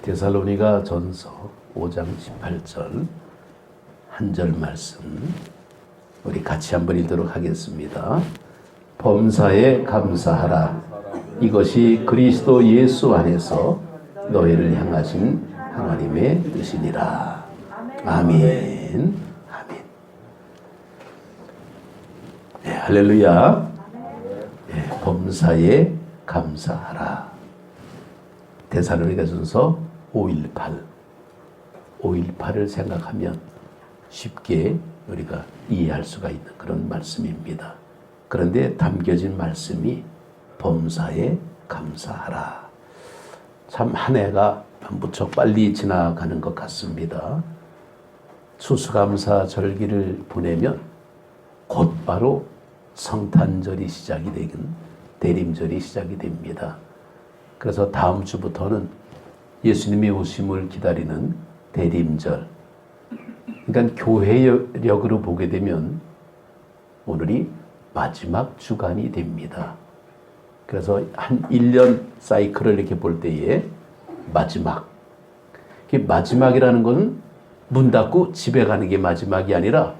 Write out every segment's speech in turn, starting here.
데살로니가 전서 5장 18절 한 절 말씀 우리 같이 한번 읽도록 하겠습니다. 범사에 감사하라. 이것이 그리스도 예수 안에서 너희를 향하신 하나님의 뜻이니라. 아멘. 아멘. 네, 할렐루야. 네, 범사에 감사하라. 데살로니가 전서 5.18을 생각하면 쉽게 우리가 이해할 수가 있는 그런 말씀입니다. 그런데 담겨진 말씀이 범사에 감사하라. 참 한 해가 무척 빨리 지나가는 것 같습니다. 추수감사 절기를 보내면 곧바로 성탄절이 시작이 되긴 대림절이 시작이 됩니다. 그래서 다음 주부터는 예수님의 오심을 기다리는 대림절. 그러니까 교회력으로 보게 되면 오늘이 마지막 주간이 됩니다. 그래서 한 1년 사이클을 이렇게 볼 때에 마지막. 마지막이라는 것은 문 닫고 집에 가는 게 마지막이 아니라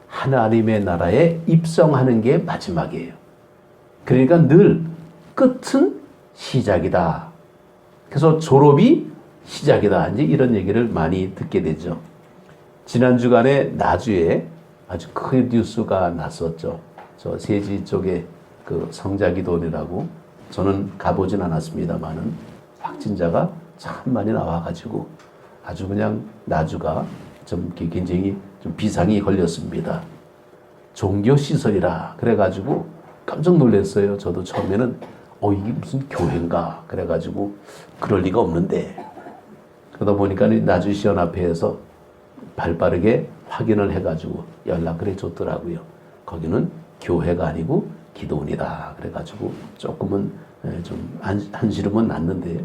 하나님의 나라에 입성하는 게 마지막이에요. 그러니까 늘 끝은 시작이다. 그래서 졸업이 시작이다. 이제 이런 얘기를 많이 듣게 되죠. 지난 주간에 나주에 아주 큰 뉴스가 났었죠. 저 세지 쪽에 그 성자기도원이라고 저는 가보진 않았습니다만은 확진자가 참 많이 나와가지고 아주 그냥 나주가 좀 굉장히 좀 비상이 걸렸습니다. 종교시설이라 그래가지고 깜짝 놀랐어요. 저도 처음에는 이게 무슨 교회인가 그래가지고 그럴 리가 없는데 그러다 보니까 나주시연합회에서 발빠르게 확인을 해가지고 연락을 해줬더라고요. 거기는 교회가 아니고 기도원이다 그래가지고 조금은 좀 한시름은 났는데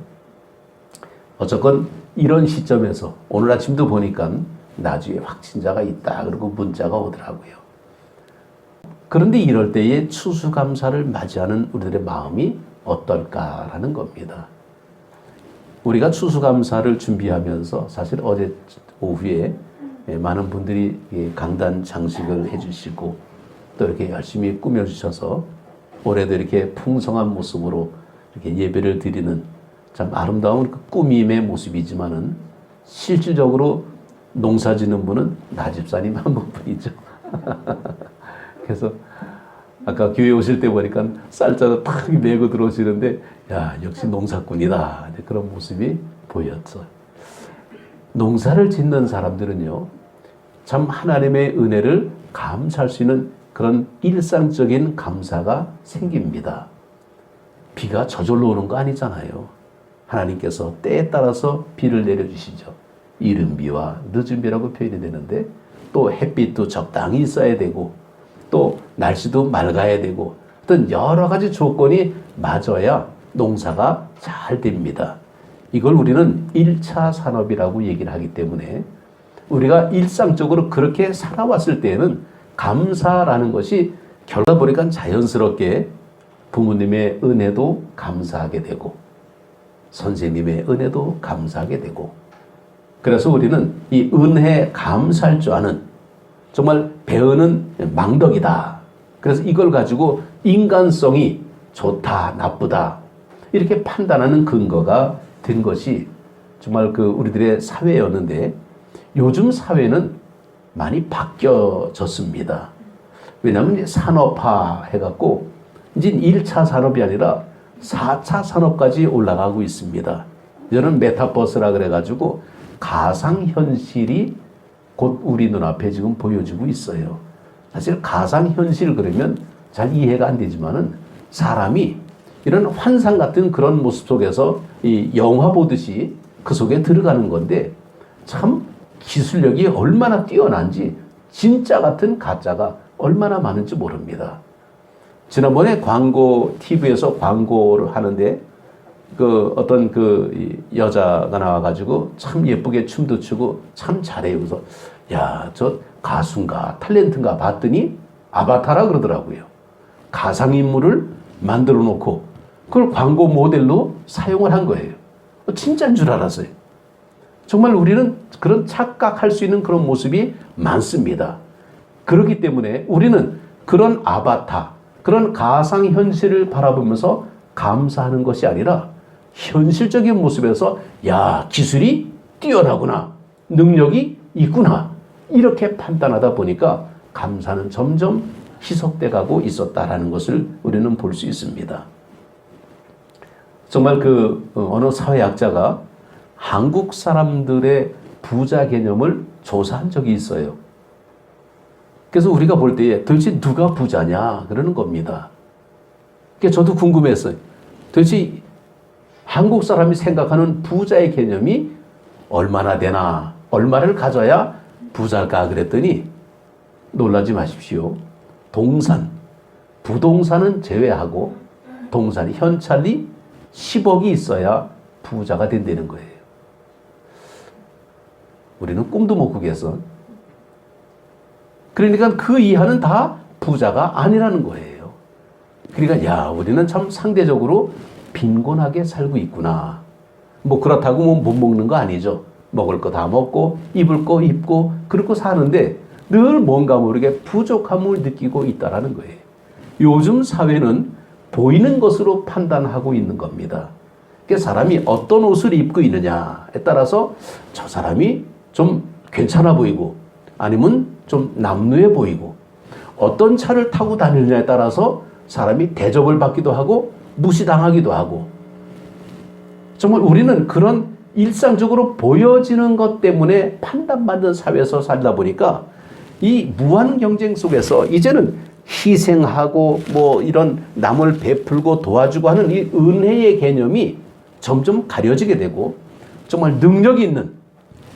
어쨌건 이런 시점에서 오늘 아침도 보니까 나주에 확진자가 있다 그러고 문자가 오더라고요. 그런데 이럴 때에 추수감사를 맞이하는 우리들의 마음이 어떨까라는 겁니다. 우리가 추수감사를 준비하면서 사실 어제 오후에 많은 분들이 강단 장식을 해주시고 또 이렇게 열심히 꾸며주셔서 올해도 이렇게 풍성한 모습으로 이렇게 예배를 드리는 참 아름다운 그 꾸밈의 모습이지만은 실질적으로 농사 짓는 분은 나 집사님 한 분뿐이죠. 그래서 아까 교회 오실 때 보니까 쌀자루 탁 메고 들어오시는데 야 역시 농사꾼이다 그런 모습이 보였어요. 농사를 짓는 사람들은요 참 하나님의 은혜를 감사할 수 있는 그런 일상적인 감사가 생깁니다. 비가 저절로 오는 거 아니잖아요. 하나님께서 때에 따라서 비를 내려주시죠. 이른 비와 늦은 비라고 표현이 되는데 또 햇빛도 적당히 있어야 되고 또 날씨도 맑아야 되고 어떤 여러 가지 조건이 맞아야 농사가 잘 됩니다. 이걸 우리는 1차 산업이라고 얘기를 하기 때문에 우리가 일상적으로 그렇게 살아왔을 때에는 감사라는 것이 결과 보니까 자연스럽게 부모님의 은혜도 감사하게 되고 선생님의 은혜도 감사하게 되고 그래서 우리는 이 은혜 감사할 줄 아는 정말 배우는 망덕이다. 그래서 이걸 가지고 인간성이 좋다, 나쁘다 이렇게 판단하는 근거가 된 것이 정말 그 우리들의 사회였는데 요즘 사회는 많이 바뀌어졌습니다. 왜냐하면 이제 산업화 해갖고 이제 1차 산업이 아니라 4차 산업까지 올라가고 있습니다. 저는 메타버스라 그래가지고 가상현실이 곧 우리 눈앞에 지금 보여지고 있어요. 사실 가상현실 그러면 잘 이해가 안 되지만은 사람이 이런 환상 같은 그런 모습 속에서 이 영화 보듯이 그 속에 들어가는 건데 참 기술력이 얼마나 뛰어난지 진짜 같은 가짜가 얼마나 많은지 모릅니다. 지난번에 광고 TV에서 광고를 하는데 그 어떤 그 여자가 나와가지고 참 예쁘게 춤도 추고 참 잘해요. 그래서 야, 저 가수인가 탤런트인가 봤더니 아바타라 그러더라고요. 가상인물을 만들어 놓고 그걸 광고 모델로 사용을 한 거예요. 진짜인 줄 알았어요. 정말 우리는 그런 착각할 수 있는 그런 모습이 많습니다. 그렇기 때문에 우리는 그런 아바타, 그런 가상현실을 바라보면서 감사하는 것이 아니라 현실적인 모습에서 야, 기술이 뛰어나구나, 능력이 있구나, 이렇게 판단하다 보니까 감사는 점점 희석돼 가고 있었다라는 것을 우리는 볼 수 있습니다. 정말 어느 사회학자가 한국 사람들의 부자 개념을 조사한 적이 있어요. 그래서 우리가 볼 때에 도대체 누가 부자냐 그러는 겁니다. 그래서 저도 궁금했어요. 도대체 한국 사람이 생각하는 부자의 개념이 얼마나 되나, 얼마를 가져야 부자일까 그랬더니 놀라지 마십시오. 부동산은 제외하고 동산이 현찰이 10억이 있어야 부자가 된다는 거예요. 우리는 꿈도 못 꾸겠어. 그러니까 그 이하는 다 부자가 아니라는 거예요. 그러니까 야, 우리는 참 상대적으로 빈곤하게 살고 있구나. 뭐 그렇다고 뭐 못 먹는 거 아니죠. 먹을 거 다 먹고 입을 거 입고 그렇고 사는데 늘 뭔가 모르게 부족함을 느끼고 있다라는 거예요. 요즘 사회는 보이는 것으로 판단하고 있는 겁니다. 그러니까 사람이 어떤 옷을 입고 있느냐에 따라서 저 사람이 좀 괜찮아 보이고 아니면 좀 남루해 보이고 어떤 차를 타고 다니느냐에 따라서 사람이 대접을 받기도 하고 무시당하기도 하고 정말 우리는 그런 일상적으로 보여지는 것 때문에 판단받는 사회에서 살다 보니까 이 무한 경쟁 속에서 이제는 희생하고 뭐 이런 남을 베풀고 도와주고 하는 이 은혜의 개념이 점점 가려지게 되고 정말 능력이 있는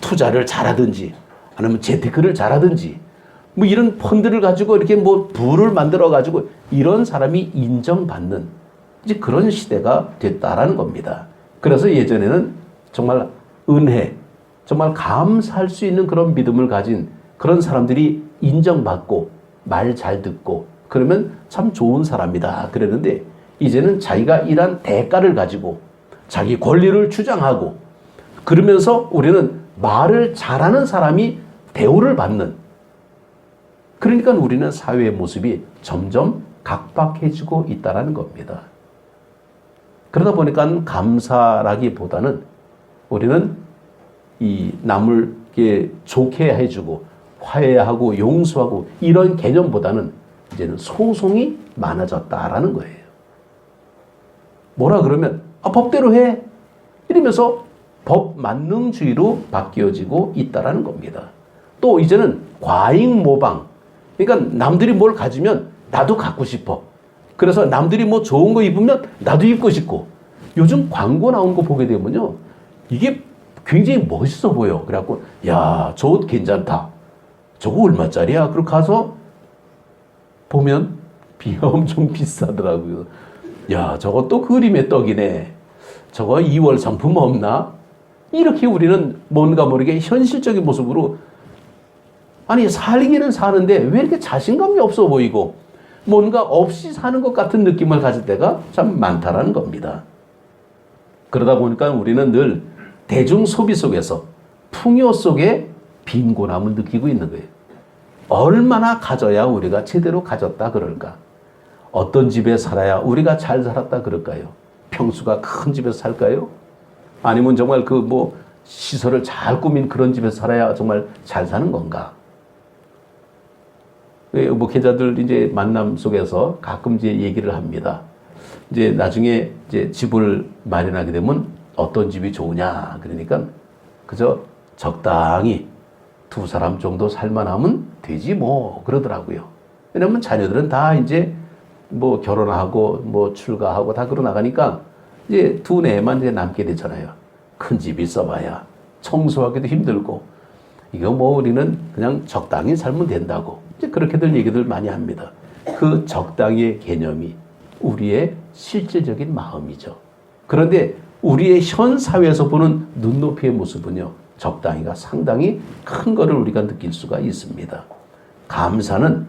투자를 잘하든지 아니면 재테크를 잘하든지 뭐 이런 펀드를 가지고 이렇게 뭐 부를 만들어 가지고 이런 사람이 인정받는 이제 그런 시대가 됐다라는 겁니다. 그래서 예전에는 정말 은혜, 정말 감사할 수 있는 그런 믿음을 가진 그런 사람들이 인정받고 말 잘 듣고 그러면 참 좋은 사람이다 그랬는데 이제는 자기가 일한 대가를 가지고 자기 권리를 주장하고 그러면서 우리는 말을 잘하는 사람이 대우를 받는 그러니까 우리는 사회의 모습이 점점 각박해지고 있다는 겁니다. 그러다 보니까 감사라기보다는 우리는 이 남을 좋게 해주고 화해하고 용서하고 이런 개념보다는 이제는 소송이 많아졌다라는 거예요. 뭐라 그러면 법대로 해 이러면서 법 만능주의로 바뀌어지고 있다라는 겁니다. 또 이제는 과잉 모방, 그러니까 남들이 뭘 가지면 나도 갖고 싶어. 그래서 남들이 뭐 좋은 거 입으면 나도 입고 싶고 요즘 광고 나온 거 보게 되면요 이게 굉장히 멋있어 보여. 그래갖고 야, 저 옷 괜찮다. 저거 얼마짜리야? 그리고 가서 보면 비가 엄청 비싸더라고요. 야, 저거 또 그림의 떡이네. 저거 2월 상품 없나? 이렇게 우리는 뭔가 모르게 현실적인 모습으로 아니 살기는 사는데 왜 이렇게 자신감이 없어 보이고 뭔가 없이 사는 것 같은 느낌을 가질 때가 참 많다라는 겁니다. 그러다 보니까 우리는 늘 대중 소비 속에서 풍요 속에 빈곤함을 느끼고 있는 거예요. 얼마나 가져야 우리가 제대로 가졌다 그럴까? 어떤 집에 살아야 우리가 잘 살았다 그럴까요? 평수가 큰 집에서 살까요? 아니면 정말 시설을 잘 꾸민 그런 집에서 살아야 정말 잘 사는 건가? 목회자들 이제 만남 속에서 가끔 이제 얘기를 합니다. 이제 나중에 이제 집을 마련하게 되면 어떤 집이 좋으냐? 그러니까 그저 적당히 두 사람 정도 살만하면 되지 뭐 그러더라고요. 왜냐면 자녀들은 다 이제 뭐 결혼하고 뭐 출가하고 다 그러 나가니까 이제 두뇌만 이제 남게 되잖아요. 큰 집 있어봐야 청소하기도 힘들고 이거 뭐 우리는 그냥 적당히 살면 된다고 이제 그렇게들 얘기들 많이 합니다. 그 적당히의 개념이 우리의 실질적인 마음이죠. 그런데 우리의 현 사회에서 보는 눈높이의 모습은요, 적당히가 상당히 큰 거를 우리가 느낄 수가 있습니다. 감사는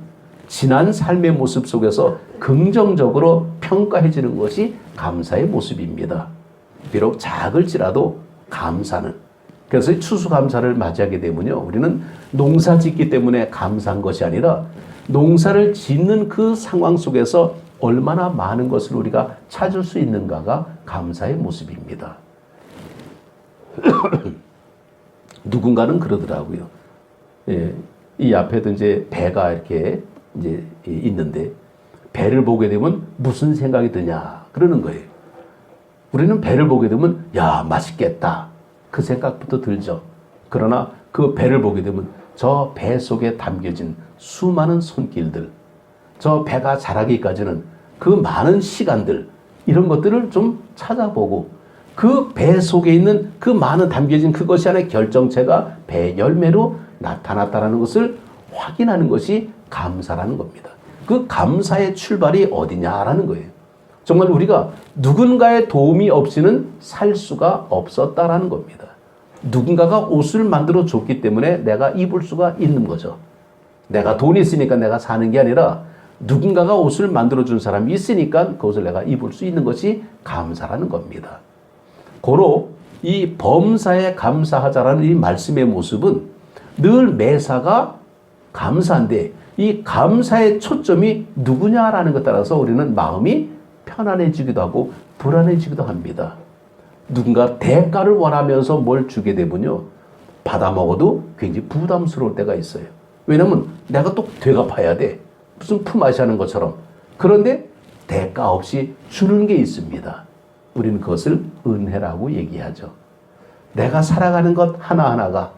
지난 삶의 모습 속에서 긍정적으로 평가해지는 것이 감사의 모습입니다. 비록 작을지라도 감사는 그래서 추수감사를 맞이하게 되면요, 우리는 농사 짓기 때문에 감사한 것이 아니라 농사를 짓는 그 상황 속에서 얼마나 많은 것을 우리가 찾을 수 있는가가 감사의 모습입니다. 누군가는 그러더라고요. 예, 이 앞에도 이제 배가 이렇게 이제 있는데 배를 보게 되면 무슨 생각이 드냐 그러는 거예요. 우리는 배를 보게 되면 야, 맛있겠다 그 생각부터 들죠. 그러나 그 배를 보게 되면 저 배 속에 담겨진 수많은 손길들, 저 배가 자라기까지는 그 많은 시간들, 이런 것들을 좀 찾아보고 그 배 속에 있는 그 많은 담겨진 그것이 안에 결정체가 배 열매로 나타났다는 것을 확인하는 것이 감사라는 겁니다. 그 감사의 출발이 어디냐라는 거예요. 정말 우리가 누군가의 도움이 없이는 살 수가 없었다라는 겁니다. 누군가가 옷을 만들어 줬기 때문에 내가 입을 수가 있는 거죠. 내가 돈이 있으니까 내가 사는 게 아니라 누군가가 옷을 만들어 준 사람이 있으니까 그것을 내가 입을 수 있는 것이 감사라는 겁니다. 고로 이 범사에 감사하자라는 이 말씀의 모습은 늘 매사가 감사한데 이 감사의 초점이 누구냐라는 것 따라서 우리는 마음이 편안해지기도 하고 불안해지기도 합니다. 누군가 대가를 원하면서 뭘 주게 되면요, 받아 먹어도 굉장히 부담스러울 때가 있어요. 왜냐하면 내가 또 되갚아야 돼. 무슨 품앗이 하는 것처럼. 그런데 대가 없이 주는 게 있습니다. 우리는 그것을 은혜라고 얘기하죠. 내가 살아가는 것 하나하나가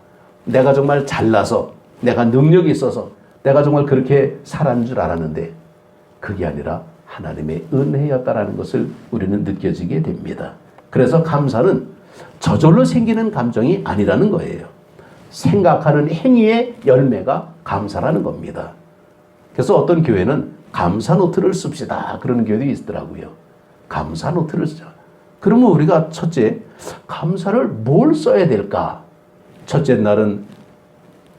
내가 정말 잘나서, 내가 능력이 있어서 내가 정말 그렇게 살았는 줄 알았는데 그게 아니라 하나님의 은혜였다라는 것을 우리는 느껴지게 됩니다. 그래서 감사는 저절로 생기는 감정이 아니라는 거예요. 생각하는 행위의 열매가 감사라는 겁니다. 그래서 어떤 교회는 감사 노트를 씁시다 그러는 교회도 있더라고요. 감사 노트를 쓰자. 그러면 우리가 첫째, 감사를 뭘 써야 될까? 첫째 날은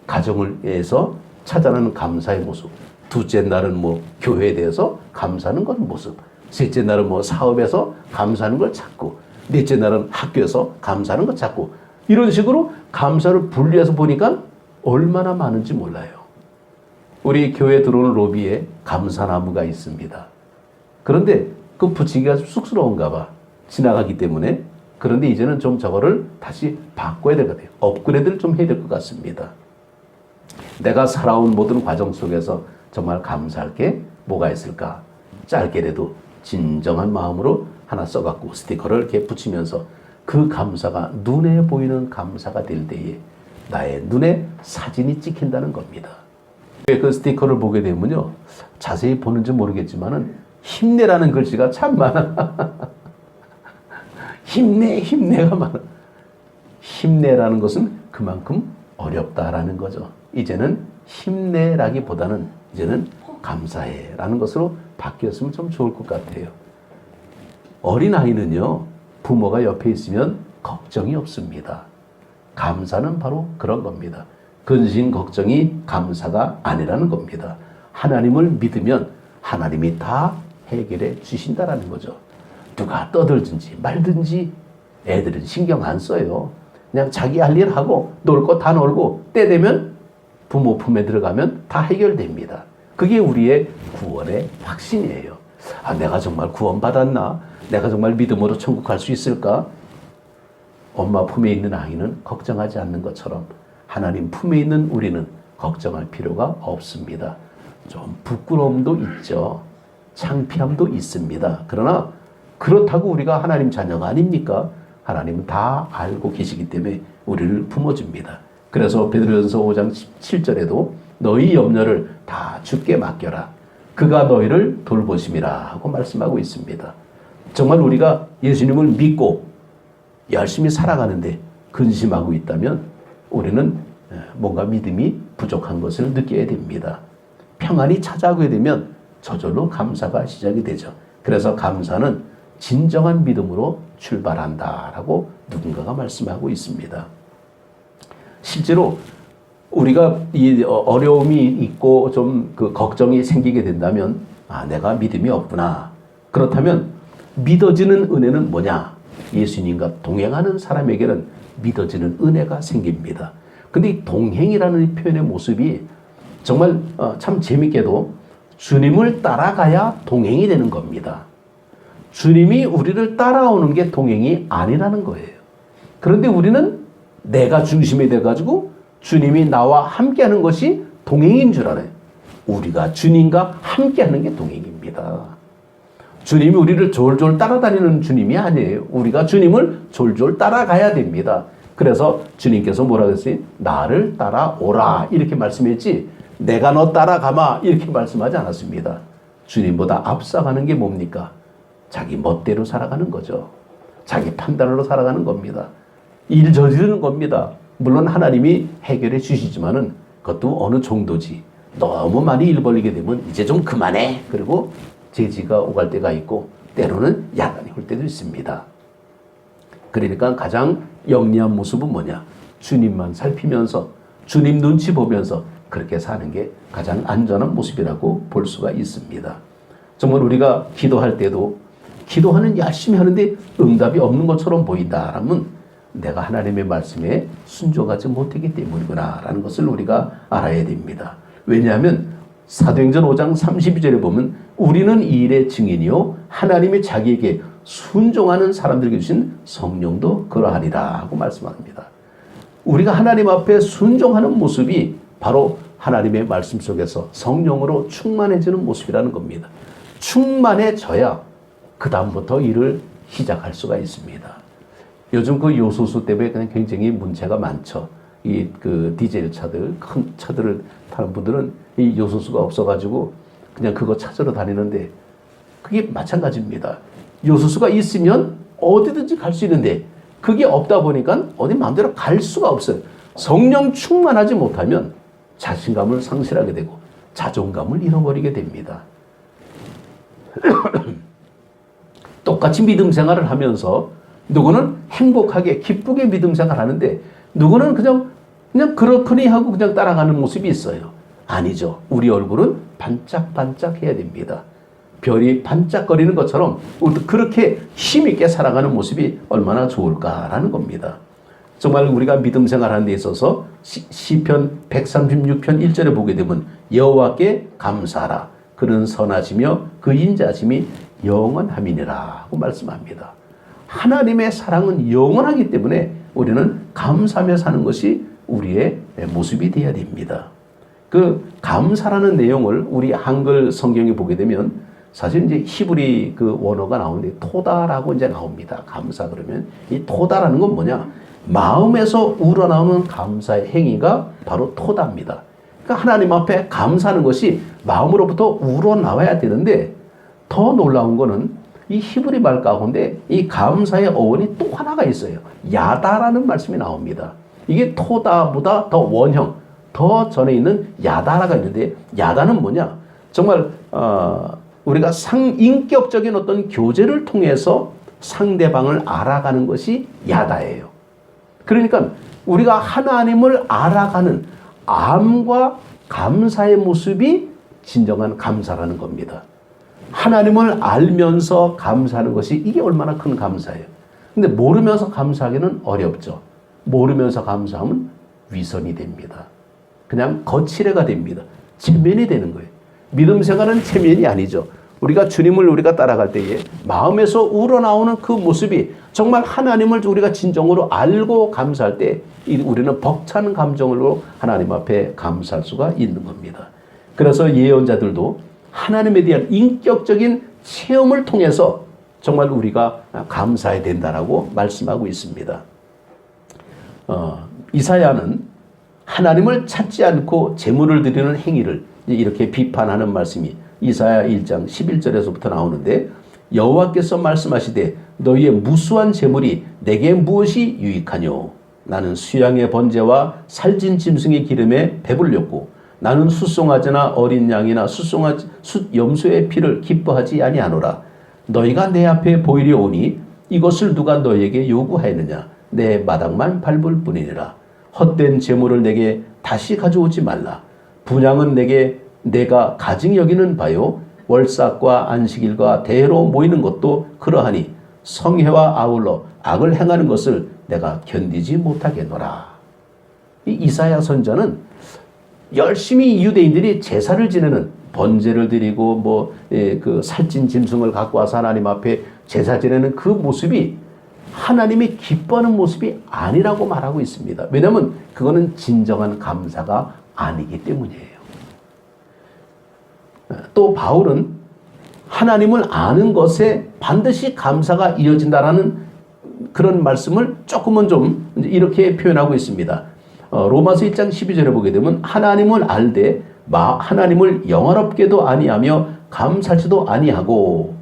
가정을 위해서 찾아내는 감사의 모습. 둘째 날은 뭐 교회에 대해서 감사하는 것 모습. 셋째 날은 뭐 사업에서 감사하는 걸 찾고, 넷째 날은 학교에서 감사하는 걸 찾고, 이런 식으로 감사를 분리해서 보니까 얼마나 많은지 몰라요. 우리 교회 들어오는 로비에 감사나무가 있습니다. 그런데 그 붙이기가 좀 쑥스러운가 봐. 지나가기 때문에. 그런데 이제는 좀 저거를 다시 바꿔야 될 것 같아요. 업그레이드를 좀 해야 될 것 같습니다. 내가 살아온 모든 과정 속에서 정말 감사할 게 뭐가 있을까? 짧게라도 진정한 마음으로 하나 써갖고 스티커를 이렇게 붙이면서 그 감사가 눈에 보이는 감사가 될 때에 나의 눈에 사진이 찍힌다는 겁니다. 그 스티커를 보게 되면요, 자세히 보는지 모르겠지만은 힘내라는 글씨가 참 많아. 힘내, 힘내가 많아. 힘내라는 것은 그만큼 어렵다라는 거죠. 이제는 힘내라기보다는 이제는 감사해라는 것으로 바뀌었으면 좀 좋을 것 같아요. 어린아이는요, 부모가 옆에 있으면 걱정이 없습니다. 감사는 바로 그런 겁니다. 근심 걱정이 감사가 아니라는 겁니다. 하나님을 믿으면 하나님이 다 해결해 주신다라는 거죠. 누가 떠들든지 말든지 애들은 신경 안 써요. 그냥 자기 할 일 하고 놀 거 다 놀고 때 되면 부모 품에 들어가면 다 해결됩니다. 그게 우리의 구원의 확신이에요. 아, 내가 정말 구원받았나? 내가 정말 믿음으로 천국 갈 수 있을까? 엄마 품에 있는 아이는 걱정하지 않는 것처럼 하나님 품에 있는 우리는 걱정할 필요가 없습니다. 좀 부끄러움도 있죠. 창피함도 있습니다. 그러나 그렇다고 우리가 하나님 자녀가 아닙니까? 하나님은 다 알고 계시기 때문에 우리를 품어줍니다. 그래서 베드로전서 5장 7절에도 너희 염려를 다 주께 맡겨라. 그가 너희를 돌보심이라 하고 말씀하고 있습니다. 정말 우리가 예수님을 믿고 열심히 살아가는데 근심하고 있다면 우리는 뭔가 믿음이 부족한 것을 느껴야 됩니다. 평안이 찾아오게 되면 저절로 감사가 시작이 되죠. 그래서 감사는 진정한 믿음으로 출발한다라고 누군가가 말씀하고 있습니다. 실제로 우리가 이 어려움이 있고 좀 그 걱정이 생기게 된다면 아, 내가 믿음이 없구나. 그렇다면 믿어지는 은혜는 뭐냐? 예수님과 동행하는 사람에게는 믿어지는 은혜가 생깁니다. 근데 이 동행이라는 이 표현의 모습이 정말 참 재밌게도 주님을 따라가야 동행이 되는 겁니다. 주님이 우리를 따라오는 게 동행이 아니라는 거예요. 그런데 우리는 내가 중심이 돼가지고 주님이 나와 함께하는 것이 동행인 줄 알아요. 우리가 주님과 함께하는 게 동행입니다. 주님이 우리를 졸졸 따라다니는 주님이 아니에요. 우리가 주님을 졸졸 따라가야 됩니다. 그래서 주님께서 뭐라고 했어요? 나를 따라오라 이렇게 말씀했지 내가 너 따라가마 이렇게 말씀하지 않았습니다. 주님보다 앞서가는 게 뭡니까? 자기 멋대로 살아가는 거죠. 자기 판단으로 살아가는 겁니다. 일 저지르는 겁니다. 물론 하나님이 해결해 주시지만은 그것도 어느 정도지. 너무 많이 일 벌리게 되면 이제 좀 그만해. 그리고 제지가 오갈 때가 있고 때로는 야단이 올 때도 있습니다. 그러니까 가장 영리한 모습은 뭐냐? 주님만 살피면서 주님 눈치 보면서 그렇게 사는 게 가장 안전한 모습이라고 볼 수가 있습니다. 정말 우리가 기도할 때도 기도하는 열심히 하는데 응답이 없는 것처럼 보인다라면 내가 하나님의 말씀에 순종하지 못했기 때문이구나 라는 것을 우리가 알아야 됩니다. 왜냐하면 사도행전 5장 32절에 보면 우리는 이 일의 증인이요 하나님이 자기에게 순종하는 사람들에게 주신 성령도 그러하리라 하고 말씀합니다. 우리가 하나님 앞에 순종하는 모습이 바로 하나님의 말씀 속에서 성령으로 충만해지는 모습이라는 겁니다. 충만해져야 그 다음부터 일을 시작할 수가 있습니다. 요즘 그 요소수 때문에 그냥 굉장히 문제가 많죠. 이 그 디젤 차들, 큰 차들을 타는 분들은 이 요소수가 없어가지고 그냥 그거 찾으러 다니는데 그게 마찬가지입니다. 요소수가 있으면 어디든지 갈 수 있는데 그게 없다 보니까 어디 마음대로 갈 수가 없어요. 성령 충만하지 못하면 자신감을 상실하게 되고 자존감을 잃어버리게 됩니다. 똑같이 믿음 생활을 하면서 누구는 행복하게 기쁘게 믿음 생활을 하는데 누구는 그냥 그렇거니 하고 그냥 따라가는 모습이 있어요. 아니죠. 우리 얼굴은 반짝반짝 해야 됩니다. 별이 반짝거리는 것처럼 우리도 그렇게 힘있게 살아가는 모습이 얼마나 좋을까라는 겁니다. 정말 우리가 믿음 생활하는 데 있어서 시편 136편 1절에 보게 되면 여호와께 감사하라. 그는 선하시며 그 인자심이 영원함이니라 하고 말씀합니다. 하나님의 사랑은 영원하기 때문에 우리는 감사하며 사는 것이 우리의 모습이 되어야 됩니다. 그 감사라는 내용을 우리 한글 성경에 보게 되면 사실 이제 히브리 그 원어가 나오는데 토다라고 이제 나옵니다. 감사 그러면 이 토다라는 건 뭐냐? 마음에서 우러나오는 감사의 행위가 바로 토다입니다. 그러니까 하나님 앞에 감사하는 것이 마음으로부터 우러나와야 되는데 더 놀라운 거는 이 히브리 말 가운데 이 감사의 어원이 또 하나가 있어요. 야다라는 말씀이 나옵니다. 이게 토다보다 더 원형, 더 전에 있는 야다라가 있는데 야다는 뭐냐? 정말 우리가 상인격적인 어떤 교제를 통해서 상대방을 알아가는 것이 야다예요. 그러니까 우리가 하나님을 알아가는 암과 감사의 모습이 진정한 감사라는 겁니다. 하나님을 알면서 감사하는 것이 이게 얼마나 큰 감사예요. 근데 모르면서 감사하기는 어렵죠. 모르면서 감사하면 위선이 됩니다. 그냥 거칠애가 됩니다. 체면이 되는 거예요. 믿음 생활은 체면이 아니죠. 우리가 주님을 우리가 따라갈 때에 마음에서 우러나오는 그 모습이 정말 하나님을 우리가 진정으로 알고 감사할 때 우리는 벅찬 감정으로 하나님 앞에 감사할 수가 있는 겁니다. 그래서 예언자들도 하나님에 대한 인격적인 체험을 통해서 정말 우리가 감사해야 된다라고 말씀하고 있습니다. 이사야는 하나님을 찾지 않고 제물을 드리는 행위를 이렇게 비판하는 말씀이 이사야 1장 11절에서부터 나오는데 여호와께서 말씀하시되 너희의 무수한 제물이 내게 무엇이 유익하뇨? 나는 수양의 번제와 살찐 짐승의 기름에 배불렸고 나는 숫송아지나 어린 양이나 염소의 피를 기뻐하지 아니하노라. 너희가 내 앞에 보이려 오니 이것을 누가 너희에게 요구하였느냐? 내 마당만 밟을 뿐이니라. 헛된 제물을 내게 다시 가져오지 말라. 분향은 내가 가증히 여기는 바요. 월삭과 안식일과 대회로 모이는 것도 그러하니 성회와 아울러 악을 행하는 것을 내가 견디지 못하겠노라. 이 이사야 선지자는 열심히 유대인들이 제사를 지내는 번제를 드리고 그 살찐 짐승을 갖고 와서 하나님 앞에 제사 지내는 그 모습이 하나님이 기뻐하는 모습이 아니라고 말하고 있습니다. 왜냐하면 그거는 진정한 감사가 아니기 때문이에요. 또 바울은 하나님을 아는 것에 반드시 감사가 이어진다라는 그런 말씀을 조금은 좀 이렇게 표현하고 있습니다. 로마서 1장 12절에 보게 되면 하나님을 알되 하나님을 영화롭게도 아니하며 감사치도 아니하고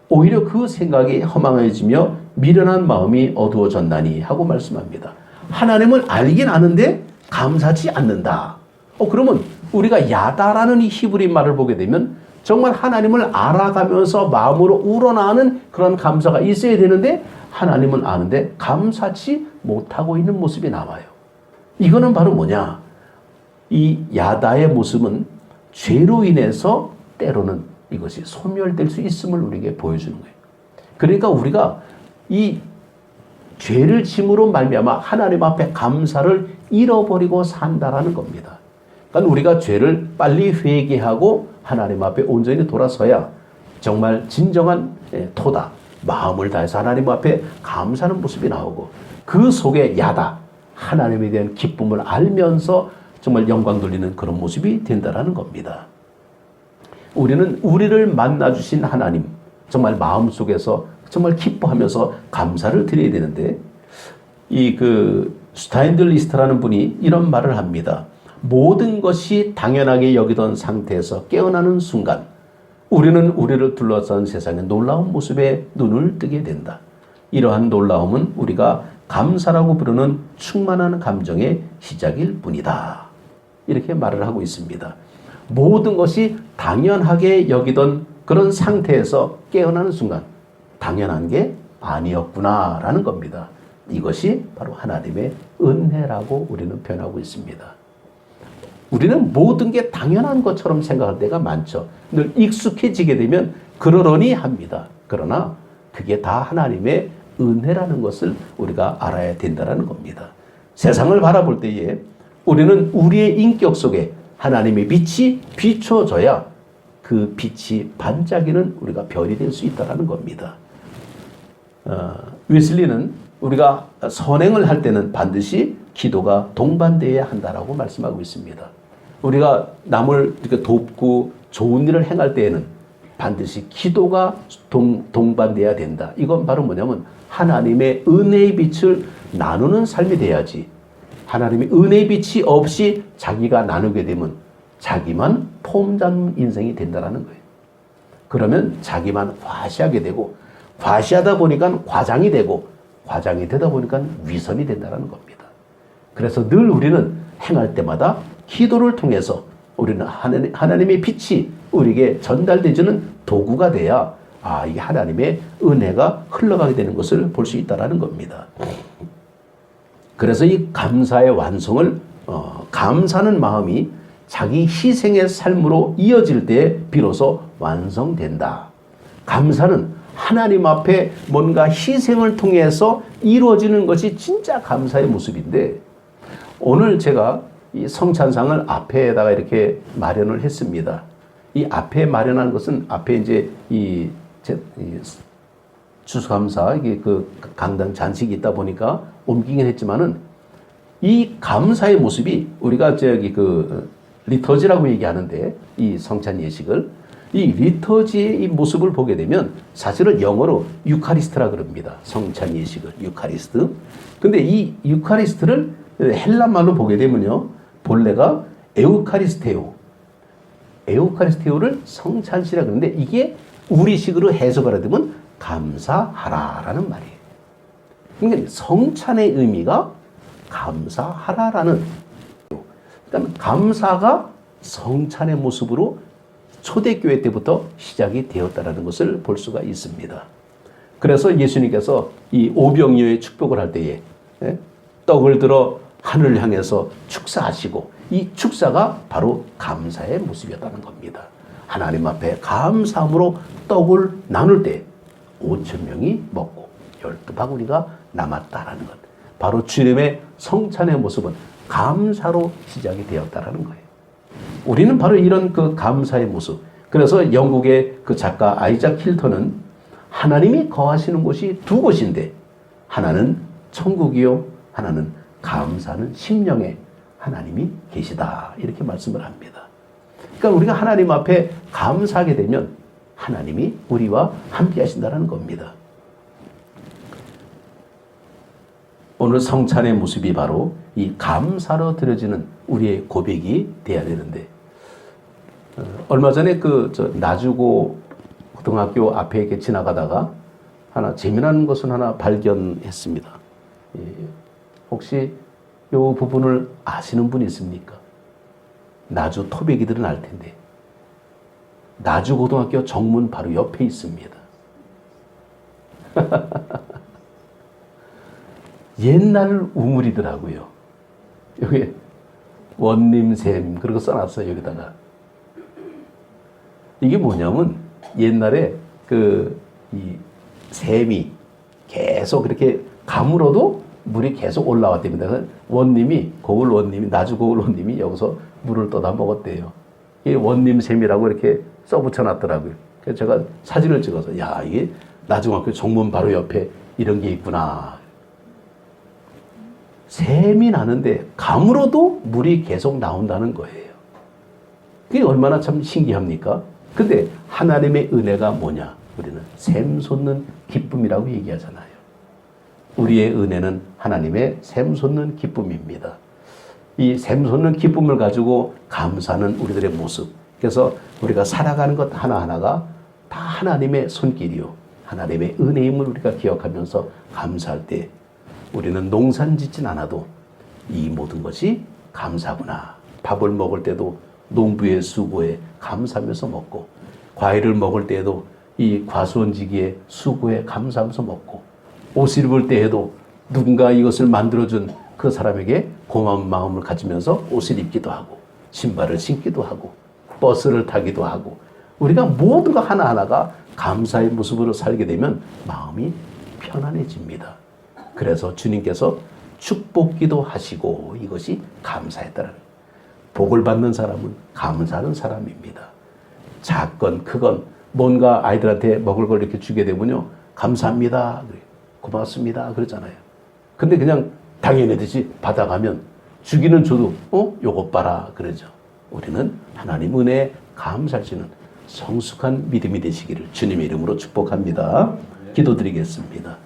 오히려 그 생각이 허망해지며 미련한 마음이 어두워졌나니 하고 말씀합니다. 하나님을 알긴 아는데 감사치 않는다. 그러면 우리가 야다라는 이 히브리 말을 보게 되면 정말 하나님을 알아가면서 마음으로 우러나는 그런 감사가 있어야 되는데 하나님을 아는데 감사치 못하고 있는 모습이 나와요. 이거는 바로 뭐냐? 이 야다의 모습은 죄로 인해서 때로는 이것이 소멸될 수 있음을 우리에게 보여주는 거예요. 그러니까 우리가 이 죄를 짐으로 말미암아 하나님 앞에 감사를 잃어버리고 산다라는 겁니다. 그러니까 우리가 죄를 빨리 회개하고 하나님 앞에 온전히 돌아서야 정말 진정한 토다, 마음을 다해서 하나님 앞에 감사하는 모습이 나오고 그 속에 야다, 하나님에 대한 기쁨을 알면서 정말 영광 돌리는 그런 모습이 된다라는 겁니다. 우리는 우리를 만나주신 하나님, 정말 마음속에서 정말 기뻐하면서 감사를 드려야 되는데 슈타인들리스트라는 분이 이런 말을 합니다. 모든 것이 당연하게 여기던 상태에서 깨어나는 순간 우리는 우리를 둘러싼 세상의 놀라운 모습에 눈을 뜨게 된다. 이러한 놀라움은 우리가 감사라고 부르는 충만한 감정의 시작일 뿐이다. 이렇게 말을 하고 있습니다. 모든 것이 당연하게 여기던 그런 상태에서 깨어나는 순간 당연한 게 아니었구나라는 겁니다. 이것이 바로 하나님의 은혜라고 우리는 표현하고 있습니다. 우리는 모든 게 당연한 것처럼 생각할 때가 많죠. 늘 익숙해지게 되면 그러려니 합니다. 그러나 그게 다 하나님의 은혜라는 것을 우리가 알아야 된다는 겁니다. 세상을 바라볼 때에 우리는 우리의 인격 속에 하나님의 빛이 비춰져야 그 빛이 반짝이는 우리가 별이 될 수 있다는 겁니다. 웨슬리는 우리가 선행을 할 때는 반드시 기도가 동반되어야 한다라고 말씀하고 있습니다. 우리가 남을 이렇게 돕고 좋은 일을 행할 때에는 반드시 기도가 동반돼야 된다. 이건 바로 뭐냐면 하나님의 은혜의 빛을 나누는 삶이 돼야지. 하나님의 은혜의 빛이 없이 자기가 나누게 되면 자기만 폼 잡는 인생이 된다는 거예요. 그러면 자기만 과시하게 되고 과시하다 보니까 과장이 되고 과장이 되다 보니까 위선이 된다는 겁니다. 그래서 늘 우리는 행할 때마다 기도를 통해서 우리는 하나님의 빛이 우리에게 전달되지는 도구가 돼야 이게 하나님의 은혜가 흘러가게 되는 것을 볼 수 있다는 겁니다. 그래서 이 감사의 완성을 감사하는 마음이 자기 희생의 삶으로 이어질 때 비로소 완성된다. 감사는 하나님 앞에 뭔가 희생을 통해서 이루어지는 것이 진짜 감사의 모습인데 오늘 제가 이 성찬상을 앞에다가 이렇게 마련을 했습니다. 이 앞에 마련한 것은 앞에 이제 이 추수감사 이게 그 강단 잔식이 있다 보니까 옮기긴 했지만은 이 감사의 모습이 우리가 리터지라고 얘기하는데 이 성찬 예식을 이 리터지의 이 모습을 보게 되면 사실은 영어로 유카리스트라 그럽니다. 성찬 예식을 유카리스트. 근데 이 유카리스트를 헬라 말로 보게 되면요. 본래가 에우카리스테오를 성찬시라 그러는데 이게 우리식으로 해석을 하면 감사하라라는 말이에요. 그러니까 성찬의 의미가 감사하라라는 그러니까 감사가 성찬의 모습으로 초대교회 때부터 시작이 되었다는 것을 볼 수가 있습니다. 그래서 예수님께서 이 오병이어의 축복을 할 때에 떡을 들어 하늘을 향해서 축사하시고 이 축사가 바로 감사의 모습이었다는 겁니다. 하나님 앞에 감사함으로 떡을 나눌 때 5,000명이 먹고 12바구니가 남았다라는 것. 바로 주님의 성찬의 모습은 감사로 시작이 되었다라는 거예요. 우리는 바로 이런 그 감사의 모습. 그래서 영국의 그 작가 아이작 힐턴은 하나님이 거하시는 곳이 두 곳인데 하나는 천국이요, 하나는 감사하는 심령에 하나님이 계시다. 이렇게 말씀을 합니다. 그러니까 우리가 하나님 앞에 감사하게 되면 하나님이 우리와 함께 하신다는 겁니다. 오늘 성찬의 모습이 바로 이 감사로 드려지는 우리의 고백이 돼야 되는데, 얼마 전에 나주고 고등학교 앞에 이렇게 지나가다가 하나 재미난 것은 하나 발견했습니다. 혹시 이 부분을 아시는 분 있습니까? 나주 토백이들은 알 텐데, 나주 고등학교 정문 바로 옆에 있습니다. 옛날 우물이더라고요. 여기 원님샘 그리고 써놨어요. 여기다가. 이게 뭐냐면 옛날에 이 샘이 계속 그렇게 가물어도 물이 계속 올라왔답니다. 그래서 나주 고을 원님이 여기서 물을 떠다 먹었대요. 이 원님샘이라고 이렇게 써붙여 놨더라고요. 그래서 제가 사진을 찍어서, 야, 이게 나중학교 정문 바로 옆에 이런 게 있구나. 샘이 나는데 가물어도 물이 계속 나온다는 거예요. 그게 얼마나 참 신기합니까? 근데 하나님의 은혜가 뭐냐? 우리는 샘 솟는 기쁨이라고 얘기하잖아요. 우리의 은혜는 하나님의 샘 솟는 기쁨입니다. 이 샘 솟는 기쁨을 가지고 감사하는 우리들의 모습. 그래서 우리가 살아가는 것 하나하나가 다 하나님의 손길이요, 하나님의 은혜임을 우리가 기억하면서 감사할 때 우리는 농산 짓진 않아도 이 모든 것이 감사구나. 밥을 먹을 때도 농부의 수고에 감사하면서 먹고, 과일을 먹을 때에도 이 과수원지기의 수고에 감사하면서 먹고, 옷을 입을 때에도 누군가 이것을 만들어준 그 사람에게 고마운 마음을 가지면서 옷을 입기도 하고, 신발을 신기도 하고, 버스를 타기도 하고, 우리가 모든 것 하나하나가 감사의 모습으로 살게 되면 마음이 편안해집니다. 그래서 주님께서 축복기도 하시고, 이것이 감사했다는, 복을 받는 사람은 감사하는 사람입니다. 작건 크건 뭔가 아이들한테 먹을 걸 이렇게 주게 되면요, 감사합니다, 고맙습니다 그러잖아요. 근데 그냥 당연하듯이 받아가면 주기는 줘도 요것 봐라 그러죠. 우리는 하나님 은혜에 감사할 수 있는 성숙한 믿음이 되시기를 주님의 이름으로 축복합니다. 기도드리겠습니다.